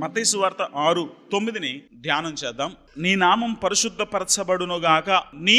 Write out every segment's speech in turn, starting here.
మత్తయి సువార్త 6:9 ధ్యానం చేద్దాం. నీ నామం పరిశుద్ధపరచబడునుగాక. నీ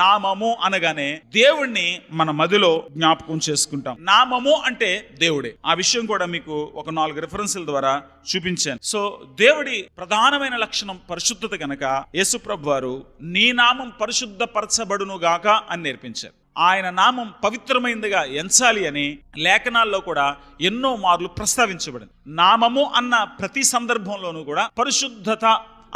నామము అనగానే దేవుణ్ణి మన మదిలో జ్ఞాపకం చేసుకుంటాం. నామము అంటే దేవుడే. ఆ విషయం కూడా మీకు ఒక 4 రిఫరెన్స్ల ద్వారా చూపించాను. సో దేవుడి ప్రధానమైన లక్షణం పరిశుద్ధత గనక యేసుప్రభు వారు నీ నామం పరిశుద్ధపరచబడునుగాక అని నేర్పించారు. ఆయన నామం పవిత్రమైనదిగా ఎంచాలి అని లేఖనాల్లో కూడా ఎన్నో మార్లు ప్రస్తావించబడింది. నామము అన్న ప్రతి సందర్భంలోనూ కూడా పరిశుద్ధత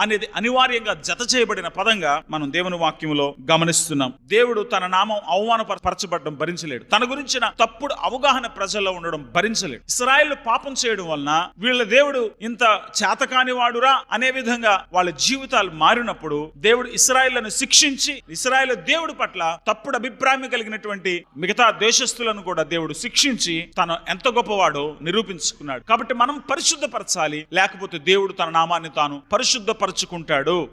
అనేది అనివార్యంగా జత చేయబడిన పదంగా మనం దేవుని వాక్యంలో గమనిస్తున్నాం. దేవుడు తన నామం అవమానపరచబడడం భరించలేడు. తన గురించిన తప్పుడు అవగాహన ప్రజల్లో ఉండడం భరించలేడు. ఇశ్రాయేలు పాపం చేయడం వలన వీళ్ళ దేవుడు ఇంత చేతకాని వాడురా అనే విధంగా వాళ్ళ జీవితాలు మారినప్పుడు దేవుడు ఇశ్రాయేలును శిక్షించి, ఇశ్రాయేలు దేవుడి పట్ల తప్పుడు అభిప్రాయం కలిగినటువంటి మిగతా దేశస్తులను కూడా దేవుడు శిక్షించి తను ఎంత గొప్పవాడో నిరూపించుకున్నాడు. కాబట్టి మనం పరిశుద్ధపరచాలి, లేకపోతే దేవుడు తన నామాన్ని తాను పరిశుద్ధపరచుకుంటాడు.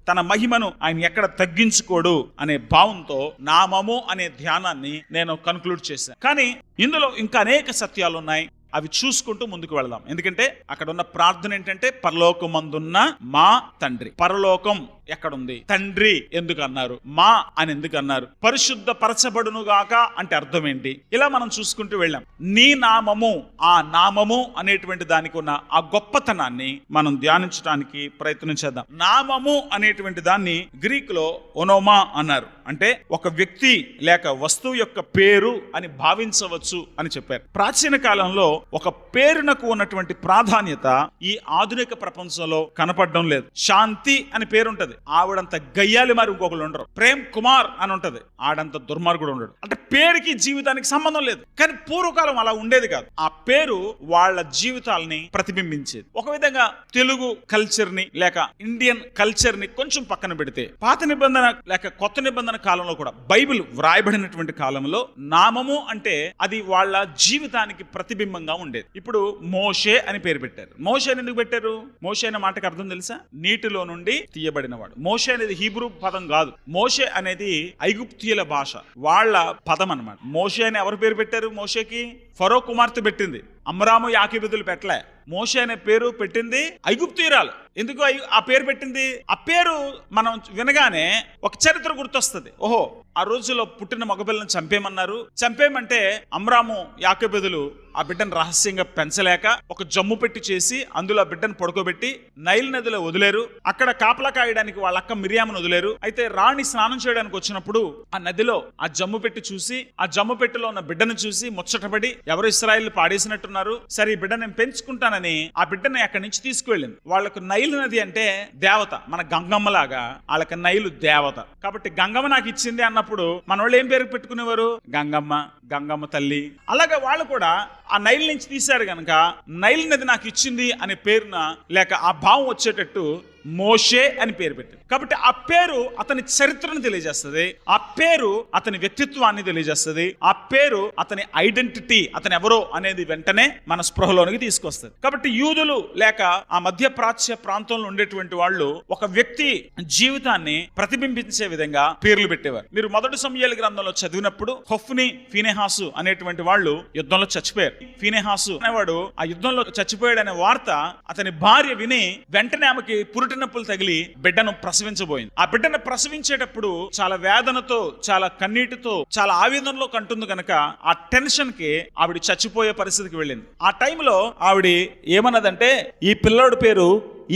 తన మహిమను ఆయన ఎక్కడ తగ్గించుకోడు అనే భావంతో నామము అనే ధ్యానాన్ని నేను కన్క్లూడ్ చేశాను. కానీ ఇందులో ఇంకా అనేక సత్యాలు ఉన్నాయి. అవి చూసుకుంటూ ముందుకు వెళదాం. ఎందుకంటే అక్కడ ఉన్న ప్రార్థన ఏంటంటే పరలోకమందున్న మా తండ్రి. పరలోకం ఎక్కడుంది? తండ్రి ఎందుకు అన్నారు? మా అని ఎందుకు అన్నారు? పరిశుద్ధపరచబడునుగాక అంటే అర్థం ఏంటి? ఇలా మనం చూసుకుంటూ వెళ్ళాం. నీ నామము, ఆ నామము అనేటువంటి దానికి ఉన్న ఆ గొప్పతనాన్ని మనం ధ్యానించడానికి ప్రయత్నం చేద్దాం. నామము అనేటువంటి దాన్ని గ్రీక్ లో ఒనోమా అన్నారు. అంటే ఒక వ్యక్తి లేక వస్తువు యొక్క పేరు అని భావించవచ్చు అని చెప్పారు. ప్రాచీన కాలంలో ఒక పేరునకు ఉన్నటువంటి ప్రాధాన్యత ఈ ఆధునిక ప్రపంచంలో కనపడడం లేదు. శాంతి అని పేరుంటది, ఆవిడంత గయ్యాలి మరి ఇంకొకరు ఉండరు. ప్రేమ్ కుమార్ అని ఉంటది, ఆడంత దుర్మార్గుడు ఉండడు. అంటే పేరుకి జీవితానికి సంబంధం లేదు. కానీ పూర్వకాలం అలా ఉండేది కాదు. ఆ పేరు వాళ్ళ జీవితాలని ప్రతిబింబించేది. ఒక విధంగా తెలుగు కల్చర్ ని లేక ఇండియన్ కల్చర్ ని కొంచెం పక్కన పెడితే పాత నిబంధన లేక కొత్త నిబంధన కాలంలో కూడా బైబిల్ వ్రాయబడినటువంటి కాలంలో నామము అంటే అది వాళ్ళ జీవితానికి ప్రతిబింబంగా ఉండేది. ఇప్పుడు మోషే అని పేరు పెట్టారు. మోషే అని ఎందుకు పెట్టారు? మోషే అనే మాటకి అర్థం తెలుసా? నీటిలో నుండి తీయబడినవాడు. మోషే అనేది హీబ్రూ పదం కాదు. మోషే అనేది ఐగుప్తీయుల భాష, వాళ్ళ పదం అన్నమాట. మోషే అని ఎవరు పేరు పెట్టారు? మోషేకి ఫరో కుమార్తె పెట్టింది. అమ్రాము యాకోబులు పెట్టలే. మోషే అనే పేరు పెట్టింది ఐగుప్తీయురాలు. ఎందుకు ఆ పేరు పెట్టింది? ఆ పేరు మనం వినగానే ఒక చరిత్ర గుర్తొస్తుంది. ఓహో, ఆ రోజుల్లో పుట్టిన మగపిల్లని చంపేయమన్నారు. చంపేయమంటే అమ్రాము యాకోబులు ఆ బిడ్డను రహస్యంగా పెంచలేక ఒక జమ్ము పెట్టి చేసి అందులో ఆ బిడ్డను పడుకోబెట్టి నైల్ నదిలో వదిలేరు. అక్కడ కాపలా కాయడానికి వాళ్ళ అక్క మిరియామును వదిలేరు. అయితే రాణి స్నానం చేయడానికి వచ్చినప్పుడు ఆ నదిలో ఆ జమ్ము పెట్టి చూసి, ఆ జమ్ము పెట్టిలో ఉన్న బిడ్డను చూసి ముచ్చటపడి ఎవరు ఇశ్రాయేలు పాడేసినట్టున్నారు, సరే ఈ బిడ్డ నేను పెంచుకుంటానని ఆ బిడ్డని అక్కడి నుంచి తీసుకువెళ్ళింది. వాళ్ళకు నైల్ నది అంటే దేవత, మన గంగమ్మలాగా వాళ్ళకి నైలు దేవత. కాబట్టి గంగమ్మ నాకు ఇచ్చింది అన్నప్పుడు మన వాళ్ళు ఏం పేరు పెట్టుకునేవారు? గంగమ్మ, గంగమ్మ తల్లి. అలాగే వాళ్ళు కూడా ఆ నైల్ నుంచి తీశారు గనక నైల్ నది నాకు ఇచ్చింది అనే పేరున లేక ఆ భావం వచ్చేటట్టు మోషే అని పేరు పెట్టారు. కాబట్టి ఆ పేరు అతని చరిత్రను తెలియజేస్తుంది, ఆ పేరు అతని వ్యక్తిత్వాన్ని తెలియజేస్తుంది, ఆ పేరు అతని ఐడెంటిటీ, అతను ఎవరో అనేది వెంటనే మన స్పృహలోనికి తీసుకొస్తుంది. కాబట్టి యూదులు లేక ఆ మధ్య ప్రాచ్య ప్రాంతంలో ఉండేటువంటి వాళ్ళు ఒక వ్యక్తి జీవితాన్ని ప్రతిబింబించే విధంగా పేర్లు పెట్టేవారు. మీరు మొదటి సమూయేలు గ్రంథంలో చదివినప్పుడు హొఫ్ని, ఫీనెహాసు అనేటువంటి వాళ్ళు యుద్ధంలో చచ్చిపోయారు. ఫీనెహాసు అనేవాడు ఆ యుద్ధంలో చచ్చిపోయాడనే వార్త అతని భార్య విని వెంటనే ఆమెకి పురుటి నొప్పులు తగిలి బిడ్డను ప్రసవించబోయింది. ఆ బిడ్డను ప్రసవించేటప్పుడు చాలా వేదనతో, చాలా కన్నీటితో, చాలా ఆవేదనలో కంటుంది కనుక ఆ టెన్షన్ కి ఆవిడ చచ్చిపోయే పరిస్థితికి వెళ్ళింది. ఆ టైంలో ఆవిడ ఏమన్నదంటే ఈ పిల్లోడి పేరు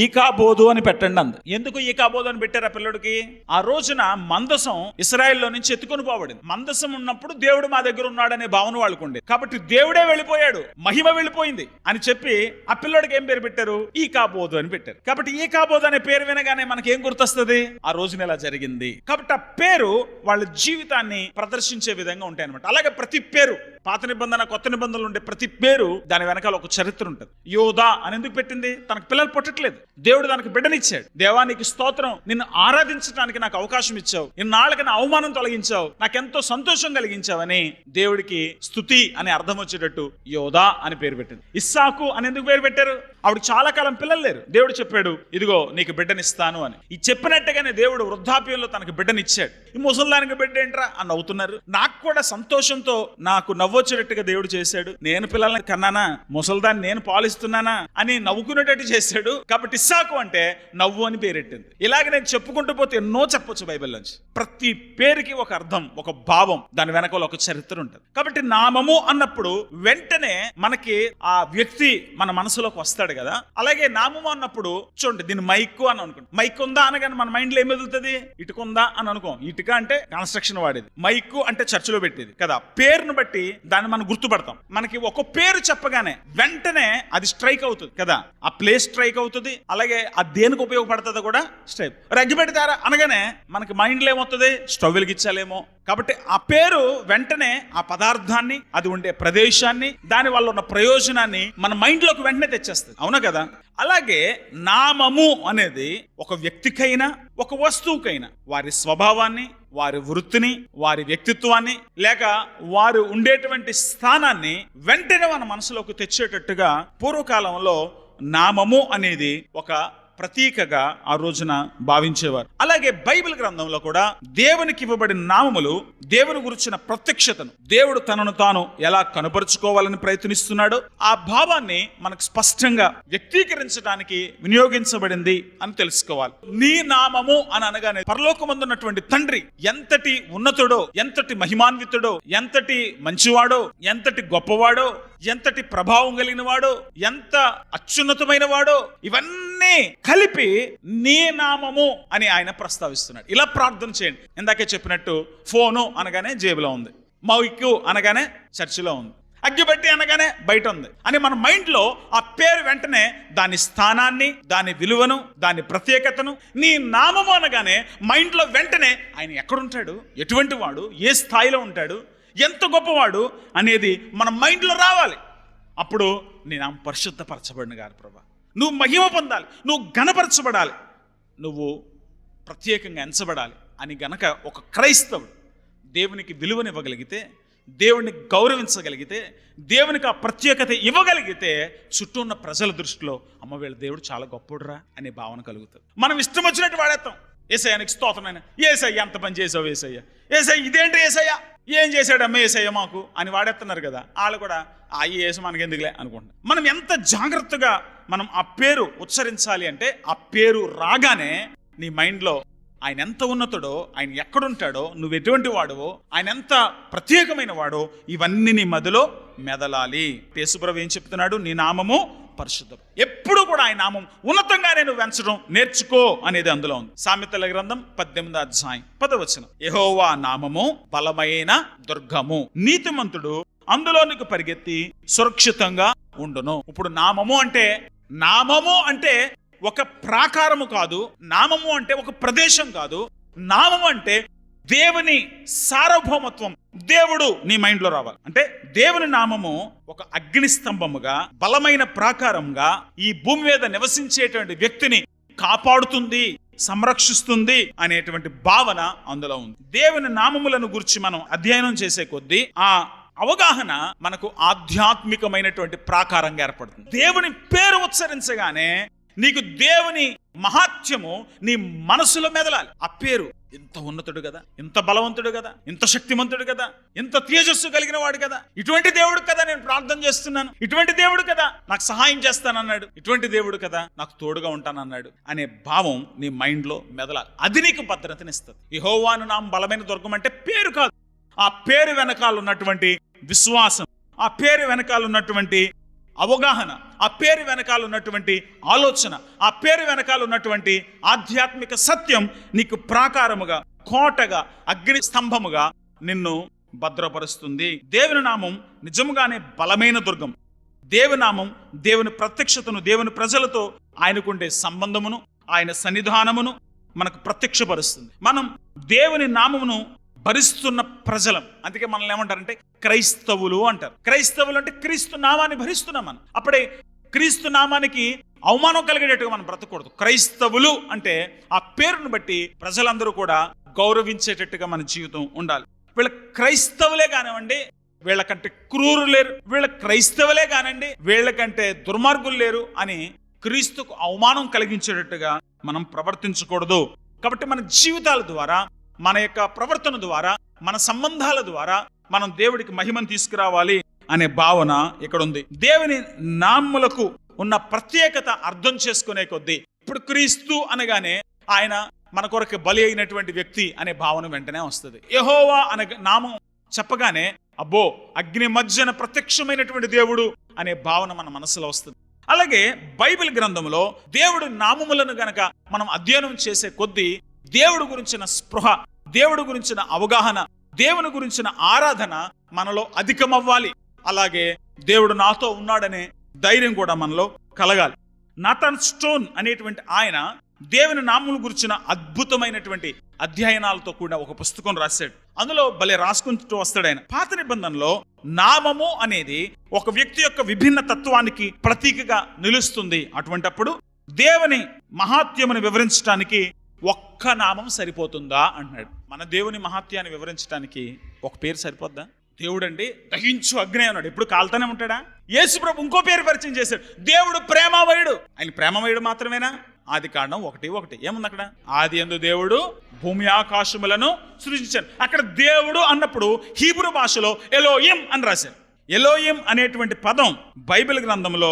ఈకాబోదు అని పెట్టండి అంది. ఎందుకు ఈకాబోదు అని పెట్టారు ఆ పిల్లడికి? ఆ రోజున మందసం ఇశ్రాయేల్లో నుంచి ఎత్తుకొని పోబడింది. మందసం ఉన్నప్పుడు దేవుడు మా దగ్గర ఉన్నాడనే భావన వాళ్ళకు ఉండేది. కాబట్టి దేవుడే వెళ్ళిపోయాడు, మహిమ వెళ్ళిపోయింది అని చెప్పి ఆ పిల్లడికి ఏం పేరు పెట్టారు? ఈకాబోదు అని పెట్టారు. కాబట్టి ఈకాబోదు అనే పేరు వినగానే మనకి ఏం గుర్తొస్తుంది? ఆ రోజున ఇలా జరిగింది. కాబట్టి ఆ పేరు వాళ్ళ జీవితాన్ని ప్రదర్శించే విధంగా ఉంటాయి అనమాట. అలాగే ప్రతి పేరు, పాత నిబంధన కొత్త నిబంధనలు ఉండే ప్రతి పేరు దాని వెనకాల ఒక చరిత్ర ఉంటుంది. యోధా అని ఎందుకు పెట్టింది? తనకు పిల్లలు పుట్టట్లేదు, దేవుడు దానికి బిడ్డనిచ్చాడు. దేవానికి స్తోత్రం, నిన్ను ఆరాధించడానికి నాకు అవకాశం ఇచ్చావు, ఇన్నాళ్ళకి నా అవమానం తొలగించావు, నాకెంతో సంతోషం కలిగించావని దేవుడికి స్తుతి అని అర్థం వచ్చేటట్టు యోధా అని పేరు పెట్టింది. ఇస్సాకు అని ఎందుకు పేరు పెట్టారు? ఆవిడ చాలా కాలం పిల్లలు లేరు. దేవుడు చెప్పాడు, ఇదిగో నీకు బిడ్డనిస్తాను అని. ఈ చెప్పినట్టుగానే దేవుడు వృద్ధాప్యంలో తనకు బిడ్డనిచ్చాడు. ఈ ముసలిదానికి బిడ్డ ఏంట్రా అని నవ్వుతున్నారు. నాకు కూడా సంతోషంతో నాకు నవ్వొచ్చేటట్టుగా దేవుడు చేశాడు. నేను పిల్లల్ని కన్నానా, ముసలిదాన్ని నేను పాలిస్తున్నానా అని నవ్వుకునేటట్టు చేశాడు. కాబట్టి ఇస్సాకు అంటే నవ్వు అని పేరెట్టింది. ఇలాగ నేను చెప్పుకుంటూ పోతే ఎన్నో చెప్పొచ్చు బైబిల్ నుంచి. ప్రతి పేరుకి ఒక అర్థం, ఒక భావం, దాని వెనకాల ఒక చరిత్ర ఉంటుంది. కాబట్టి నామము అన్నప్పుడు వెంటనే మనకి ఆ వ్యక్తి మన మనసులోకి వస్తాడు కదా. అలాగే నామము అన్నప్పుడు చూడండి, దీన్ని మైక్ అని అనుకుంటాం. మైక్ ఉందా అనగానే మన మైండ్ లో ఏం మెదులుతుంది? ఇటుక ఉందా అని అనుకోం. ఇటుక అంటే కన్స్ట్రక్షన్ వాడేది, మైక్ అంటే చర్చిలో పెట్టేది కదా. పేరును బట్టి దాన్ని మనం గుర్తుపడతాం. మనకి ఒక పేరు చెప్పగానే వెంటనే అది స్ట్రైక్ అవుతుంది కదా. ఆ ప్లేస్ స్ట్రైక్ అవుతుంది, అలాగే ఆ దేనికి ఉపయోగపడుతుందో కూడా స్ట్రైక్. రగ్గి పెడతారా అనగానే మనకి మైండ్ లో ఏమవుతుంది? స్టవ్ వెలిగించాలేమో. కాబట్టి ఆ పేరు వెంటనే ఆ పదార్థాన్ని, అది ఉండే ప్రదేశాన్ని, దాని వల్ల ఉన్న ప్రయోజనాన్ని మన మైండ్ లోకి వెంటనే తెచ్చేస్తుంది. అవునా కదా? అలాగే నామము అనేది ఒక వ్యక్తికైనా ఒక వస్తువుకైనా వారి స్వభావాన్ని, వారి వృత్తిని, వారి వ్యక్తిత్వాన్ని, లేక వారు ఉండేటువంటి స్థానాన్ని వెంటనే మన మనసులోకి తెచ్చేటట్టుగా పూర్వకాలంలో నామము అనేది ఒక ప్రతీకగా ఆ రోజున భావించేవారు. అలాగే బైబిల్ గ్రంథంలో కూడా దేవునికి ఇవ్వబడిన నామములు దేవుని గురించిన ప్రత్యక్షతను, దేవుడు తనను తాను ఎలా కనపరుచుకోవాలని ప్రయత్నిస్తున్నాడో ఆ భావాన్ని మనకు స్పష్టంగా వ్యక్తీకరించడానికి వినియోగించబడింది అని తెలుసుకోవాలి. నీ నామము అని అనగానే పరలోకమందున్నటువంటి తండ్రి ఎంతటి ఉన్నతుడో, ఎంతటి మహిమాన్వితుడో, ఎంతటి మంచివాడో, ఎంతటి గొప్పవాడో, ఎంతటి ప్రభావం కలిగిన వాడో, ఎంత అత్యున్నతమైన వాడో, ఇవన్నీ కలిపి నీ నామము అని ఆయన ప్రస్తావిస్తున్నాడు. ఇలా ప్రార్థన చేయండి. ఇందాకే చెప్పినట్టు ఫోను అనగానే జేబులో ఉంది, మైకు అనగానే చర్చిలో ఉంది, అగ్గిపెట్టి అనగానే బయట ఉంది అని మన మైండ్ లో ఆ పేరు వెంటనే దాని స్థానాన్ని, దాని విలువను, దాని ప్రత్యేకతను, నీ నామము అనగానే మైండ్ లో వెంటనే ఆయన ఎక్కడుంటాడు, ఎటువంటి వాడు, ఏ స్థాయిలో ఉంటాడు, ఎంత గొప్పవాడు అనేది మన మైండ్లో రావాలి. అప్పుడు నీ నామం పరిశుద్ధపరచబడిన గారు ప్రభా, నువ్వు మహిమ పొందాలి, నువ్వు ఘనపరచబడాలి, నువ్వు ప్రత్యేకంగా ఎంచబడాలి అని గనక ఒక క్రైస్తవుడు దేవునికి విలువనివ్వగలిగితే, దేవుని గౌరవించగలిగితే, దేవునికి ఆ ప్రత్యేకత ఇవ్వగలిగితే, చుట్టూ ఉన్న ప్రజల దృష్టిలో అమ్మ వీళ్ళ దేవుడు చాలా గొప్పడురా అనే భావన కలుగుతుంది. మనం ఇష్టం వచ్చినట్టు వాడేస్తాం. ఏసయ్యానికి స్తోత్రమైన, ఏసయ్య ఎంత పని చేసావు ఏసయ్య, ఏసయ్య ఇదేంటి ఏసయ్య, ఏం చేశాడమ్మ ఏసయ్య మాకు అని వాడేస్తున్నారు కదా. వాళ్ళు కూడా ఆ ఏసు మనకెందుకులే అనుకుంటాం. మనం ఎంత జాగ్రత్తగా మనం ఆ పేరు ఉచ్చరించాలి అంటే, ఆ పేరు రాగానే నీ మైండ్లో ఆయన ఎంత ఉన్నతుడో, ఆయన ఎక్కడుంటాడో, నువ్వు ఎటువంటి వాడవో, ఆయన ఎంత ప్రత్యేకమైన వాడో, ఇవన్నీ నీ మదిలో మెదలాలి. యేసుప్రభువు ఏం చెప్తున్నాడు? నీ నామము పరిశుద్ధం. ఎప్పుడు కూడా ఆయన నామం ఉన్నతంగానే నువ్వు వెంచడం నేర్చుకో అనేది అందులో ఉంది. సామెతల గ్రంథం 18వ అధ్యాయం 10వ వచనం, యెహోవా నామము బలమైన దుర్గము, నీతిమంతుడు అందులోనికి పరిగెత్తి సురక్షితంగా ఉండును. ఇప్పుడు నామము అంటే ఒక ప్రాకారము కాదు, నామము అంటే ఒక ప్రదేశం కాదు, నామము అంటే దేవుని సార్వభౌమత్వం. దేవుడు నీ మైండ్లో రావాలి. అంటే దేవుని నామము ఒక అగ్ని స్తంభముగా, బలమైన ప్రాకారంగా ఈ భూమి మీద నివసించేటువంటి వ్యక్తిని కాపాడుతుంది, సంరక్షిస్తుంది అనేటువంటి భావన అందులో ఉంది. దేవుని నామములను గురించి మనం అధ్యయనం చేసే కొద్దీ ఆ అవగాహన మనకు ఆధ్యాత్మికమైనటువంటి ప్రాకారంగా ఏర్పడుతుంది. దేవుని పేరు ఉచ్చరించగానే నీకు దేవుని మహాత్మ్యము నీ మనసులో మెదలాలి. ఆ పేరు ఇంత ఉన్నతుడు కదా, ఇంత బలవంతుడు కదా, ఇంత శక్తిమంతుడు కదా, ఇంత తేజస్సు కలిగిన వాడు కదా, ఇటువంటి దేవుడు కదా నేను ప్రార్థన చేస్తున్నాను, ఇటువంటి దేవుడు కదా నాకు సహాయం చేస్తానన్నాడు, ఇటువంటి దేవుడు కదా నాకు తోడుగా ఉంటానన్నాడు అనే భావం నీ మైండ్లో మెదలాలి. అది నీకు భద్రతనిస్తుంది. యెహోవాను నామం బలమైన దుర్గం అంటే పేరు కాదు, ఆ పేరు వెనకాల ఉన్నటువంటి విశ్వాసం, ఆ పేరు వెనకాల ఉన్నటువంటి అవగాహన, ఆ పేరు వెనకాల ఉన్నటువంటి ఆలోచన, ఆ పేరు వెనకాల ఉన్నటువంటి ఆధ్యాత్మిక సత్యం నీకు ప్రాకారముగా, కోటగా, అగ్ని స్తంభముగా నిన్ను భద్రపరుస్తుంది. దేవుని నామం నిజముగానే బలమైన దుర్గం. దేవుని నామం దేవుని ప్రత్యక్షతను, దేవుని ప్రజలతో ఆయనకుండే సంబంధమును, ఆయన సన్నిధానమును మనకు ప్రత్యక్షపరుస్తుంది. మనం దేవుని నామమును భరిస్తున్న ప్రజలం. అందుకే మనల్ని ఏమంటారంటే క్రైస్తవులు అంటారు. క్రైస్తవులు అంటే క్రీస్తు నామాన్ని భరిస్తున్నాం మనం. అప్పుడే క్రీస్తు నామానికి అవమానం కలిగేటట్టుగా మనం బ్రతకూడదు. క్రైస్తవులు అంటే ఆ పేరును బట్టి ప్రజలందరూ కూడా గౌరవించేటట్టుగా మన జీవితం ఉండాలి. వీళ్ళ క్రైస్తవులే కానివ్వండి, వీళ్ళకంటే క్రూరులు లేరు, వీళ్ళ క్రైస్తవులే కానండి వీళ్ళకంటే దుర్మార్గులు లేరు అని క్రీస్తుకు అవమానం కలిగించేటట్టుగా మనం ప్రవర్తించకూడదు. కాబట్టి మన జీవితాల ద్వారా, మన యొక్క ప్రవర్తన ద్వారా, మన సంబంధాల ద్వారా మనం దేవుడికి మహిమను తీసుకురావాలి అనే భావన ఇక్కడ ఉంది. దేవుని నామములకు ఉన్న ప్రత్యేకత అర్థం చేసుకునే కొద్దీ ఇప్పుడు క్రీస్తు అనగానే ఆయన మన కొరకు బలి అయినటువంటి వ్యక్తి అనే భావన వెంటనే వస్తుంది. యెహోవా అనే నామం చెప్పగానే అబ్బో అగ్ని మధ్యన ప్రత్యక్షమైనటువంటి దేవుడు అనే భావన మన మనసులో వస్తుంది. అలాగే బైబిల్ గ్రంథంలో దేవుడి నామములను గనక మనం అధ్యయనం చేసే కొద్దీ దేవుడి గురించిన స్పృహ, దేవుడి గురించిన అవగాహన, దేవుని గురించిన ఆరాధన మనలో అధికమవ్వాలి. అలాగే దేవుడు నాతో ఉన్నాడనే ధైర్యం కూడా మనలో కలగాలి. నాథన్ స్టోన్ అనేటువంటి ఆయన దేవుని నామముల గురించిన అద్భుతమైనటువంటి అధ్యయనాలతో కూడా ఒక పుస్తకం రాశాడు. అందులో భలే రాసుకుంటూ వస్తాడు ఆయన. పాత నిబంధనలో నామము అనేది ఒక వ్యక్తి యొక్క విభిన్న తత్వానికి ప్రతీకగా నిలుస్తుంది. అటువంటప్పుడు దేవుని మహాత్యమును వివరించడానికి ఒక్క నామం సరిపోతుందా అంటున్నాడు. మన దేవుని మహాత్యాన్ని వివరించడానికి ఒక పేరు సరిపోద్దా? దేవుడు అండి దహించు అగ్ని అన్నాడు. ఎప్పుడు కాలుతానే ఉంటాడా? యేసు ప్రభు ఇంకో పేరు పరిచయం చేశాడు, దేవుడు ప్రేమమయుడు. ఆయన ప్రేమమయుడు మాత్రమేనా? ఆది కాండం 1:1 ఏముంది అక్కడ? ఆది యందు దేవుడు భూమి ఆకాశములను సృజించాడు. అక్కడ దేవుడు అన్నప్పుడు హీబ్రూ భాషలో ఎలోయిం అని రాశారు. ఎలోయిం అనేటువంటి పదం బైబిల్ గ్రంథంలో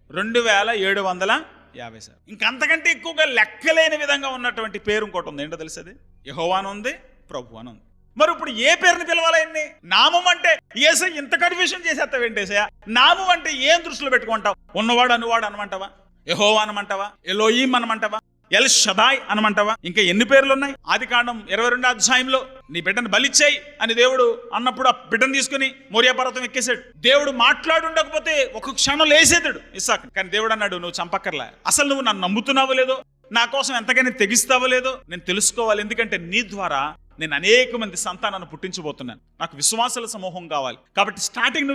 2750 సార్. ఇంకంతకంటే ఎక్కువగా లెక్కలేని విధంగా ఉన్నటువంటి పేరు ఇంకోటి ఉంది. ఏంటో తెలుసది? యెహోవా అని ఉంది, ప్రభు అని ఉంది. మరి ఇప్పుడు ఏ పేరుని పిలవాలండి? నామం అంటే ఏసై ఇంత కన్ఫ్యూషన్ చేసేస్తావేంటేసయ్య? నామం అంటే ఏం దృష్టిలో పెట్టుకుంటావు? ఉన్నవాడు అనువాడు అనమంటావా? యెహోవా అనమంటావా? ఎలోయిం అనమంటావా? ఎల్ షదాయ్ అనమంటావా? ఇంకా ఎన్ని పేర్లు ఉన్నాయి? ఆది కాండం 22వ అధ్యాయంలో నీ బిడ్డను బలిచ్చేయి అని దేవుడు అన్నప్పుడు ఆ బిడ్డను తీసుకుని మోరియా పర్వతం ఎక్కేశాడు. దేవుడు మాట్లాడుండకపోతే ఒక క్షణం లేసేదాడు ఇస్సాకు. కానీ దేవుడు అన్నాడు, నువ్వు చంపక్కర్లే, అసలు నువ్వు నన్ను నమ్ముతున్నావో లేదో, నా కోసం ఎంతగానే తెగిస్తావో లేదో నేను తెలుసుకోవాలి. ఎందుకంటే నీ ద్వారా నేను అనేక మంది సంతానాన్ని పుట్టించబోతున్నాను. నాకు విశ్వాసాల సమూహం కావాలి. కాబట్టి స్టార్టింగ్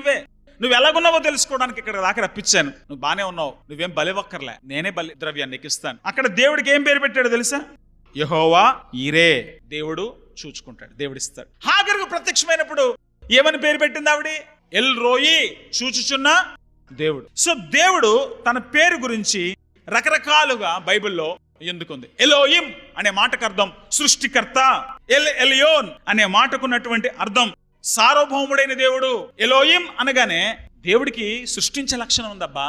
నువ్వు ఎలాగున్నావో తెలుసుకోవడానికి ఇక్కడ దాకా రప్పించాను. నువ్వు బానే ఉన్నావు, నువ్వేం బలివక్కర్లే, నేనే బలి ద్రవ్యాన్ని ఎక్కిస్తాను. అక్కడ దేవుడికి ఏం పేరు పెట్టాడు తెలుసా? యెహోవా ఈరే. దేవుడు చూచుకుంటాడు, దేవుడిస్తాడు. హాగరుకు ప్రత్యక్షమైనప్పుడు ఏమని పేరు పెట్టింది ఆవిడ? ఎల్ రోయి, చూచుచున్న దేవుడు. సో దేవుడు తన పేరు గురించి రకరకాలుగా బైబిల్లో ఎందుకుంది. ఎలోయిం అనే మాటకు అర్థం సృష్టికర్త. ఎలియోన్ అనే మాటకున్నటువంటి అర్థం సార్వభౌముడైన దేవుడు. ఎలోయిం అనగానే దేవుడికి సృష్టించే లక్షణం ఉందబ్బా.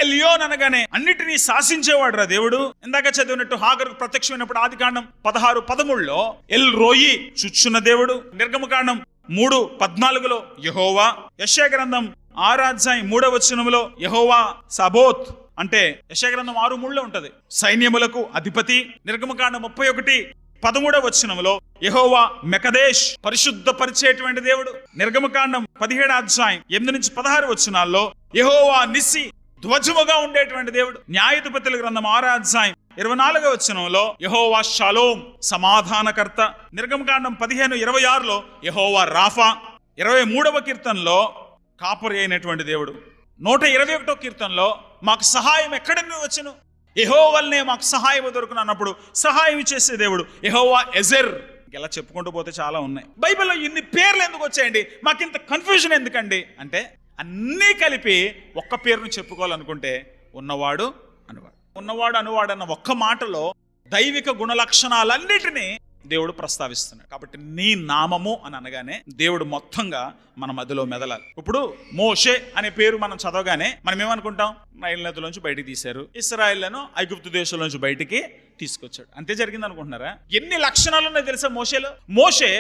ఎలియోన్ అనగానే అన్నిటినీ శాసించేవాడు రా దేవుడు. ఇందాక చదివినట్టు హాగరుకు ప్రత్యక్షమైనప్పుడు ఆది కాండం 16:13లో ఎల్ రోయి, చూచున్న దేవుడు. నిర్గమకాండం 3:14లో యెహోవా. యెషయా గ్రంథం 6:3 యెహోవా సబోత్ అంటే యెషయా గ్రంథం 6:3 ఉంటది, సైన్యములకు అధిపతి. నిర్గమకాండం 31:13 యెహోవా మెకదేష్, పరిశుద్ధ పరిచేటువంటి దేవుడు. నిర్గమకాండం 17:8-16 యెహోవా నిస్సి, ధ్వజముగా ఉండేటువంటి దేవుడు. న్యాయాధిపతుల గ్రంథం 6:24 యెహోవా షాలోమ్, సమాధానకర్త. నిర్గమకాండం 15:26 యెహోవా రాఫా. 23వ కీర్తనలో కాపరి అయినటువంటి దేవుడు. 121వ కీర్తనలో మాకు సహాయం ఎక్కడి నుండి వచ్చును? యెహోవానే మాకు సహాయం దొరుకును అన్నప్పుడు సహాయం చేసే దేవుడు యెహోవా ఎజెర్. ఇలా చెప్పుకుంటూ పోతే చాలా ఉన్నాయి. బైబిల్లో ఇన్ని పేర్లు ఎందుకు వచ్చాయండి? మాకింత కన్ఫ్యూజన్ ఎందుకండి అంటే అన్నీ కలిపి ఒక్క పేరును చెప్పుకోవాలనుకుంటే ఉన్నవాడు అనువాడు. ఉన్నవాడు అనువాడు అన్న ఒక్క మాటలో దైవిక గుణ లక్షణాలన్నిటినీ దేవుడు ప్రస్తావిస్తున్నాడు. కాబట్టి నీ నామము అని అనగానే దేవుడు మొత్తంగా మన మధ్యలో మెదలాలి. ఇప్పుడు మోషే అనే పేరు మనం చదవగానే మనం ఏమనుకుంటాం? నైల్ నదిలోంచి బయటికి తీశారు, ఇశ్రాయేలును ఐగుప్తు దేశంలోంచి బయటికి తీసుకొచ్చాడు, అంతే జరిగింది అనుకుంటున్నారా? ఎన్ని లక్షణాలు ఉన్నాయో తెలుసా మోషేలో? మోషే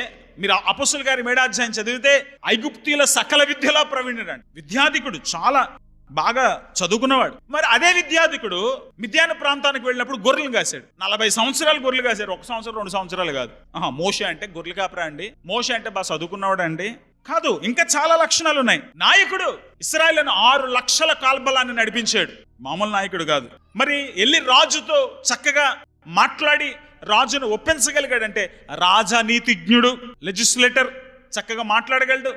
మీరు అపొస్తలుల గారి 7వ అధ్యాయం చదివితే ఐగుప్తీయుల సకల విద్యలో ప్రవీణుడు, విద్యాధికుడు, చాలా బాగా చదువుకున్నవాడు. మరి అదే విద్యాధికుడు మిద్యాన ప్రాంతానికి వెళ్ళినప్పుడు గొర్రెలు కాశాడు. 40 సంవత్సరాలు గొర్రెలు కాశారు. 1 సంవత్సరం 2 సంవత్సరాలు కాదు. మోషే అంటే గొర్రెలు కాపరా అండి? మోషే అంటే బాగా చదువుకున్నవాడు అండి? కాదు, ఇంకా చాలా లక్షణాలు ఉన్నాయి. నాయకుడు, ఇశ్రాయేలును 6 లక్షల కాల్బలాన్ని నడిపించాడు, మామూలు నాయకుడు కాదు. మరి వెళ్ళి రాజుతో చక్కగా మాట్లాడి రాజును ఒప్పించగలిగాడంటే రాజనీతిజ్ఞుడు, లెజిస్లేటర్, చక్కగా మాట్లాడగలడు,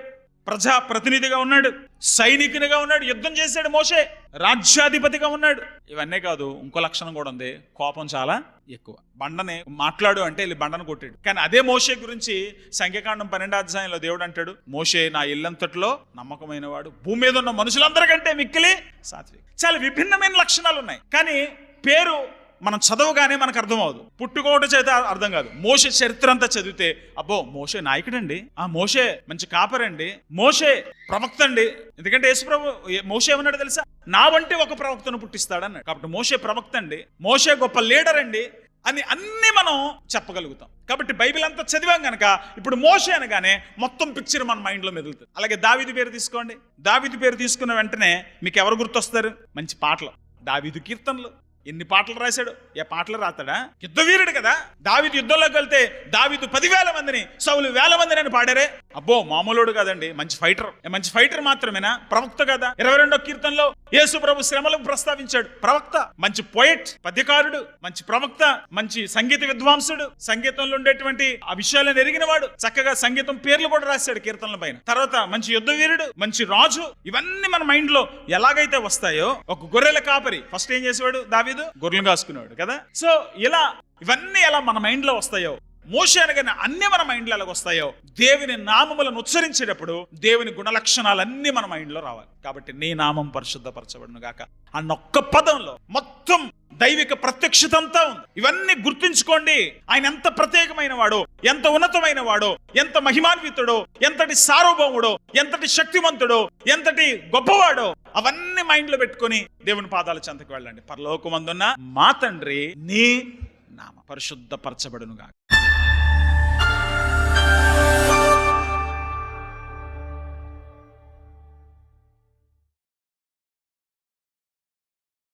ప్రజా ప్రతినిధిగా ఉన్నాడు, సైనికునిగా ఉన్నాడు, యుద్ధం చేశాడు మోషే. రాజ్యాధిపతిగా ఉన్నాడు. ఇవన్నీ కాదు, ఇంకో లక్షణం కూడా ఉంది, కోపం చాలా ఎక్కువ. బండని మాట్లాడు అంటే వెళ్ళి బండను కొట్టాడు. కానీ అదే మోషే గురించి సంఖ్యాకాండం 12వ అధ్యాయంలో దేవుడు అంటాడు, మోషే నా ఇల్లంతట్లో నమ్మకమైన వాడు, భూమి మీద ఉన్న మనుషులందరికంటే మిక్కిలి సాత్విక. చాలా విభిన్నమైన లక్షణాలు ఉన్నాయి. కానీ పేరు మనం చదవగానే మనకు అర్థం అవదు, పుట్టుకోవట చేత అర్థం కాదు. మోషే చరిత్ర అంతా చదివితే అబ్బో మోషే నాయకుడండి, ఆ మోషే మంచి కాపరండి, మోషే ప్రవక్త అండి. ఎందుకంటే యేసుప్రభు మోషే ఏమన్నాడు తెలుసా, నా వంటి ఒక ప్రవక్తను పుట్టిస్తాడన్నాడు. కాబట్టి మోషే ప్రవక్త అండి, మోషే గొప్ప లీడర్ అండి అని అన్ని మనం చెప్పగలుగుతాం. కాబట్టి బైబిల్ అంతా చదివాం కనుక ఇప్పుడు మోషే అనగానే మొత్తం పిక్చర్ మన మైండ్లో మెదులుతుంది. అలాగే దావీదు పేరు తీసుకోండి. దావీదు పేరు తీసుకున్న వెంటనే మీకు ఎవరు గుర్తొస్తారు? మంచి పాటలు, దావీదు కీర్తనలు. ఎన్ని పాటలు రాశాడు, ఏ పాటలు రాతాడా? యుద్ధ వీరుడు కదా. దావీదు యుద్ధంలోకి వెళ్తే దావీదు 10,000 మందిని, సౌలు 1,000 మందిని అని పాడారే. అబ్బో మామూలుడు కాదండి, మంచి ఫైటర్. మంచి ఫైటర్ మాత్రమేనా? ప్రవక్త కదా. 22వ కీర్తనలో యేసు ప్రభు శ్రమలకు ప్రస్తావించాడు, ప్రవక్త. మంచి పోయెట్, పద్యకారుడు, మంచి ప్రవక్త, మంచి సంగీత విద్వాంసుడు, సంగీతంలో ఉండేటువంటి ఆ విషయాలను ఎరిగినవాడు, చక్కగా సంగీతం పేర్లు కూడా రాశాడు కీర్తనల పైన. తర్వాత మంచి యుద్ధ వీరుడు, మంచి రాజు. ఇవన్నీ మన మైండ్ లో ఎలాగైతే వస్తాయో, ఒక గొర్రెల కాపరి ఫస్ట్ ఏం చేసేవాడు? దావీదు గొర్రెలు కాసుకునేవాడు కదా. సో ఇలా ఇవన్నీ ఎలా మన మైండ్ లో వస్తాయో, మోషే అనగానే అన్ని మన మైండ్లో ఎలాగొస్తాయో, దేవుని నామములను ఉచ్చరించేటప్పుడు దేవుని గుణలక్షణాలన్నీ మన మైండ్లో రావాలి. కాబట్టి నీ నామం పరిశుద్ధపరచబడును గాక అన్నొక్క పదంలో మొత్తం దైవిక ప్రత్యక్షత అంతా ఉంది. ఇవన్నీ గుర్తుంచుకోండి. ఆయన ఎంత ప్రత్యేకమైన వాడో, ఎంత ఉన్నతమైన వాడో, ఎంత మహిమాన్వితుడో, ఎంతటి సార్వభౌముడో, ఎంతటి శక్తివంతుడో, ఎంతటి గొప్పవాడో, అవన్నీ మైండ్ లో పెట్టుకొని దేవుని పాదాల చెంతకు వెళ్ళండి. పరలోకమందున్న మా తండ్రి నీ నామం పరిశుద్ధపరచబడును గాక.